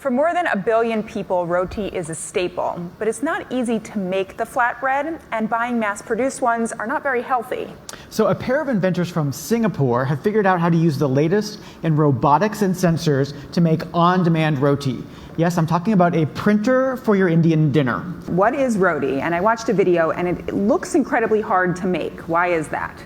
For more than 1 billion people, roti is a staple, but it's not easy to make the flatbread, and buying mass-produced ones are not very healthy. So a pair of inventors from Singapore have figured out how to use the latest in robotics and sensors to make on-demand roti. Yes, I'm talking about a printer for your Indian dinner. What is roti? And I watched a video, and it looks incredibly hard to make. Why is that?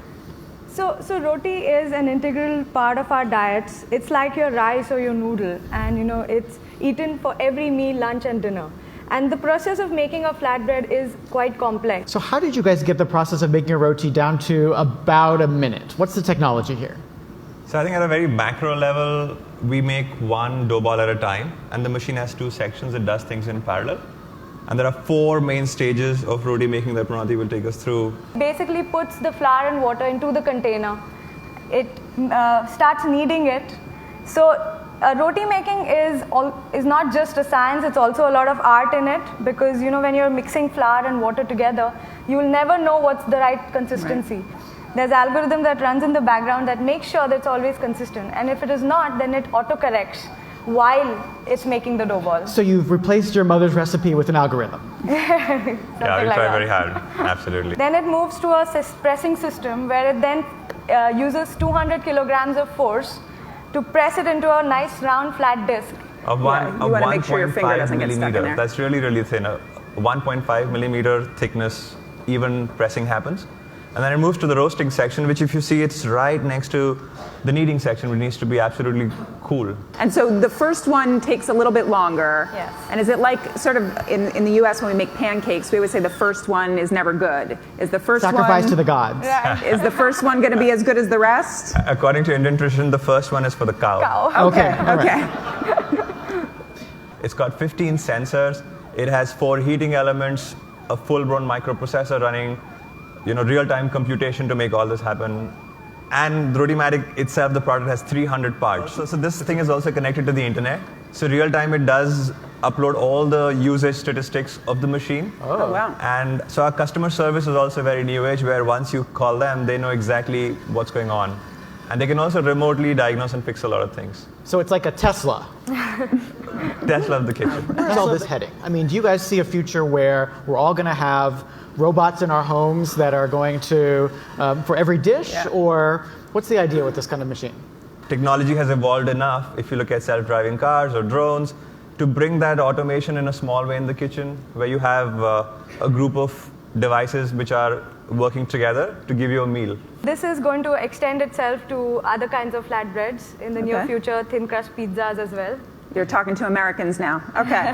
So roti is an integral part of our diets. It's like your rice or your noodle, and it's eaten for every meal, lunch and dinner. And the process of making a flatbread is quite complex. So how did you guys get the process of making a roti down to about a minute? What's the technology here? So I think at a very macro level, we make one dough ball at a time, and the machine has two sections. It does things in parallel. And there are 4 main stages of roti making that Pranati will take us through. Basically puts the flour and water into the container. It starts kneading it. So roti making is not just a science, it's also a lot of art in it, because when you're mixing flour and water together, you will never know what's the right consistency. Right. There's algorithm that runs in the background that makes sure that it's always consistent. And if it is not, then it autocorrects while it's making the dough ball. So you've replaced your mother's recipe with an algorithm. Yeah, we try very hard, absolutely. Then it moves to a pressing system where it then uses 200 kilograms of force to press it into a nice round flat disc. You want to make sure your finger doesn't get stuck in there. That's really, really thin. A 1.5 millimeter thickness, even pressing happens. And then it moves to the roasting section, which if you see, it's right next to the kneading section, which needs to be absolutely cool. And so the first one takes a little bit longer. Yes. And is it like sort of in the US when we make pancakes, we always say the first one is never good. Is the first Sacrifice one, to the gods. Is the first one going to be as good as the rest? According to Indian tradition, the first one is for the cow. Okay. Right. It's got 15 sensors. It has 4 heating elements, a full-blown microprocessor running, real-time computation to make all this happen. And Rotimatic itself, the product, has 300 parts. So this thing is also connected to the internet. So real-time, it does upload all the usage statistics of the machine. Oh, wow. And so our customer service is also very new age, where once you call them, they know exactly what's going on. And they can also remotely diagnose and fix a lot of things. So it's like a Tesla. Tesla of the kitchen. Where's all this heading? I mean, do you guys see a future where we're all going to have robots in our homes that are going to, for every dish? Yeah. Or what's the idea with this kind of machine? Technology has evolved enough, if you look at self-driving cars or drones, to bring that automation in a small way in the kitchen, where you have a group of devices which are working together to give you a meal. This is going to extend itself to other kinds of flatbreads in the near future, thin crust pizzas as well. You're talking to Americans now. Okay.